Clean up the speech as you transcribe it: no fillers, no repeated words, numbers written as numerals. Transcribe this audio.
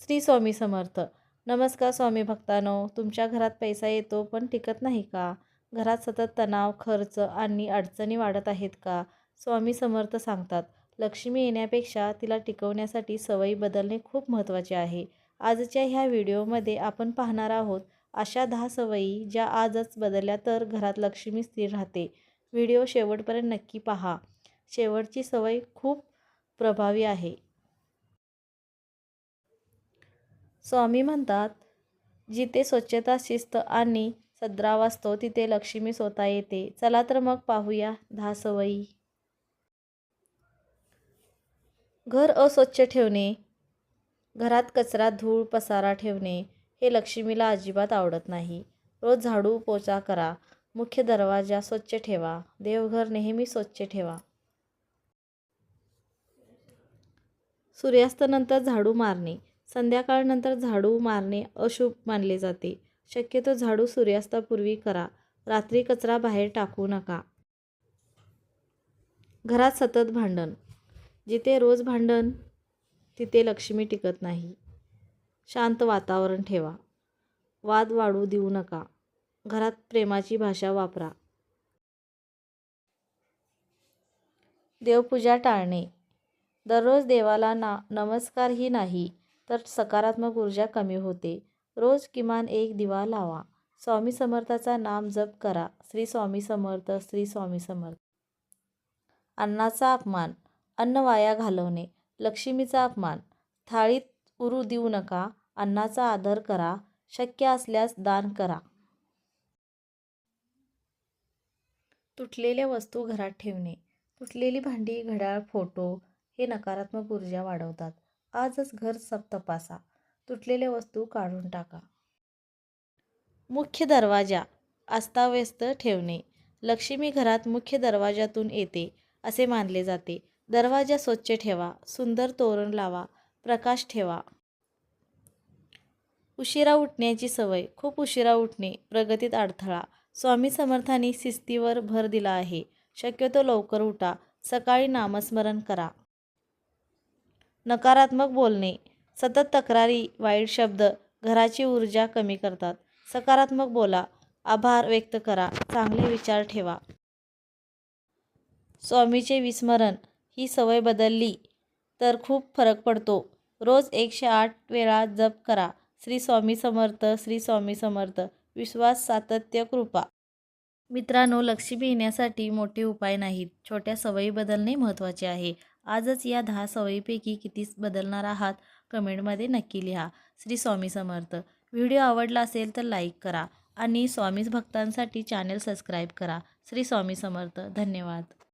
श्री स्वामी समर्थ. नमस्कार स्वामी भक्तांनो. तुमच्या घरात पैसा येतो पण टिकत नाही का? घरात सतत तणाव, खर्च आणि अडचणी वाढत आहेत का? स्वामी समर्थ सांगतात, लक्ष्मी येण्यापेक्षा तिला टिकवण्यासाठी सवयी बदलणे खूप महत्त्वाचे आहे. आजच्या ह्या व्हिडिओमध्ये आपण पाहणार आहोत अशा 10 सवयी ज्या आजच बदलल्या तर घरात लक्ष्मी स्थिर राहते. व्हिडिओ शेवटपर्यंत नक्की पहा. शेवटची सवय खूप प्रभावी आहे. स्वामी म्हणतात, जिथे स्वच्छता, शिस्त आणि सद्भाव असतो तिथे लक्ष्मी स्वतः येते. चला तर मग पाहूया 10 सवयी. घर अस्वच्छ ठेवणे. घरात कचरा, धूळ, पसारा ठेवणे हे लक्ष्मीला अजिबात आवडत नाही. रोज झाडू, पोछा करा. मुख्य दरवाजा स्वच्छ ठेवा. देवघर नेहमी स्वच्छ ठेवा. सूर्यास्तानंतर झाडू मारणे. संध्याकाळनंतर झाडू मारणे अशुभ मानले जाते. शक्यतो झाडू सूर्यास्तापूर्वी करा. रात्री कचरा बाहेर टाकू नका. घरात सतत भांडण. जिथे रोज भांडण तिथे लक्ष्मी टिकत नाही. शांत वातावरण ठेवा. वाद वाढू देऊ नका. घरात प्रेमाची भाषा वापरा. देवपूजा टाळणे. दररोज देवाला नमस्कारही नाही तर सकारात्मक ऊर्जा कमी होते. रोज किमान एक दिवा लावा. स्वामी समर्थाचा नाम जप करा. श्री स्वामी समर्थ, श्री स्वामी समर्थ. अन्नाचा अपमान. अन्न वाया घालवणे लक्ष्मीचा अपमान. थाळीत उरू देऊ नका. अन्नाचा आदर करा. शक्य असल्यास दान करा. तुटलेल्या वस्तू घरात ठेवणे. तुटलेली भांडी, घड्याळ, फोटो हे नकारात्मक ऊर्जा वाढवतात. आजच घर तपासा. तुटलेल्या वस्तू काढून टाका. मुख्य दरवाजा अस्ताव्यस्त ठेवणे. लक्ष्मी घरात मुख्य दरवाजातून येते असे मानले जाते. दरवाजा स्वच्छ ठेवा. सुंदर तोरण लावा. प्रकाश ठेवा. उशिरा उठण्याची सवय. खूप उशिरा उठणे प्रगतीत अडथळा. स्वामी समर्थांनी शिस्तीवर भर दिला आहे. शक्यतो लवकर उठा. सकाळी नामस्मरण करा. नकारात्मक बोलणे. सतत तक्रारी, वाईट शब्द घराची ऊर्जा कमी करतात. सकारात्मक बोला. आभार व्यक्त करा. चांगले विचार ठेवा. स्वामीचे विस्मरण. ही सवय बदलली तर खूप फरक पडतो. रोज 108 वेळा जप करा. श्री स्वामी समर्थ, श्री स्वामी समर्थ. विश्वास, सातत्य, कृपा. मित्रांनो, लक्ष्मी येण्यासाठी मोठे उपाय नाहीत, छोट्या सवयी बदलणे महत्त्वाचे आहे. आजच या 10 सवयीपैकी किती बदलणार आहात कमेंटमध्ये नक्की लिहा. श्री स्वामी समर्थ. व्हिडिओ आवडला असेल तर लाईक करा आणि स्वामी भक्तांसाठी चॅनल सबस्क्राईब करा. श्री स्वामी समर्थ. धन्यवाद.